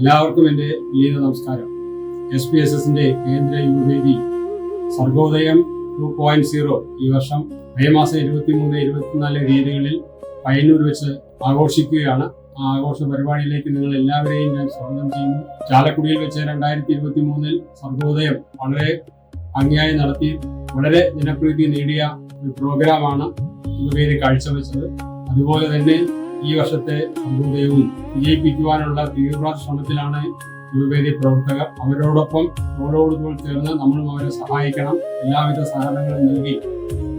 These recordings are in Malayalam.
എല്ലാവർക്കും എൻ്റെ വിനീത നമസ്കാരം. SPSSന്റെ കേന്ദ്ര യുവവേദി സർഗോദയം 2.0 ഈ വർഷം മെയ് മാസം 23-24 തീയതികളിൽ പയ്യന്നൂർ വെച്ച് ആഘോഷിക്കുകയാണ്. ആ ആഘോഷ പരിപാടിയിലേക്ക് നിങ്ങൾ എല്ലാവരെയും ഞാൻ സ്വാഗതം ചെയ്യുന്നു. ചാലക്കുടിയിൽ വെച്ച് 2023 സർഗോദയം വളരെ ഭംഗിയായി നടത്തി വളരെ ജനപ്രീതി നേടിയ ഒരു പ്രോഗ്രാമാണ് യുവവേദി കാഴ്ചവെച്ചത്. അതുപോലെ തന്നെ ഈ വർഷത്തെ സർഗോദയവും വിജയിപ്പിക്കുവാനുള്ള തീവ്ര ശ്രമത്തിലാണ് യുവവേദി പ്രവർത്തകർ. അവരോടൊപ്പം തോളോടുതോൾ ചേർന്ന് നമ്മളും അവരെ സഹായിക്കണം. എല്ലാവിധ സഹകരണങ്ങളും നൽകി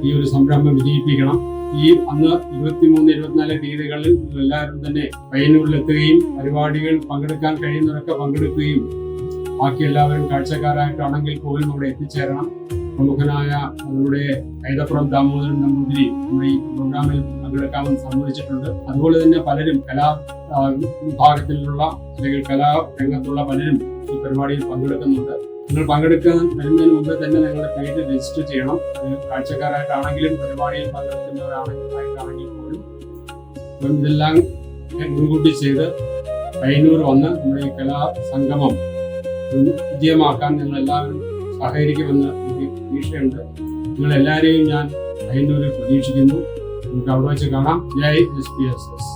ഈ ഒരു സംരംഭം വിജയിപ്പിക്കണം. ഈ അന്ന് 23-24 തീയതികളിൽ എല്ലാവരും തന്നെ പയ്യന്നൂരിലെത്തുകയും പരിപാടികൾ പങ്കെടുക്കാൻ കഴിയുന്നവരൊക്കെ പങ്കെടുക്കുകയും ബാക്കി എല്ലാവരും കാഴ്ചക്കാരായിട്ടാണെങ്കിൽ പോലും അവിടെ എത്തിച്ചേരണം. പ്രമുഖനായ നമ്മുടെ കൈതപ്പുറം ദാമോദരൻ നമ്പൂതിരി നമ്മുടെ ഈ പ്രോഗ്രാമിൽ പങ്കെടുക്കാമെന്ന് സമ്മതിച്ചിട്ടുണ്ട്. അതുപോലെ തന്നെ പലരും കലാ വിഭാഗത്തിലുള്ള അല്ലെങ്കിൽ കലാരംഗത്തുള്ള പലരും ഈ പരിപാടിയിൽ പങ്കെടുക്കുന്നുണ്ട്. നിങ്ങൾ പങ്കെടുക്കാൻ വരുന്നതിന് മുമ്പ് തന്നെ നിങ്ങളുടെ പേര് രജിസ്റ്റർ ചെയ്യണം. കാഴ്ചക്കാരായിട്ടാണെങ്കിലും പരിപാടിയിൽ പങ്കെടുക്കുന്നവരാണെങ്കിൽ പോലും ഇതെല്ലാം മുൻകൂട്ടി ചെയ്ത് പയ്യന്നൂർ വന്ന് നമ്മുടെ ഈ കലാ സംഗമം വിജയമാക്കാൻ നിങ്ങൾ എല്ലാവരും സഹകരിക്കുമെന്ന് എനിക്ക് പ്രതീക്ഷയുണ്ട്. നിങ്ങൾ എല്ലാവരെയും ഞാൻ പയ്യന്നൂരിൽ പ്രതീക്ഷിക്കുന്നു. നമുക്ക് അവിടെ വെച്ച് കാണാം. ജയ് SPSS.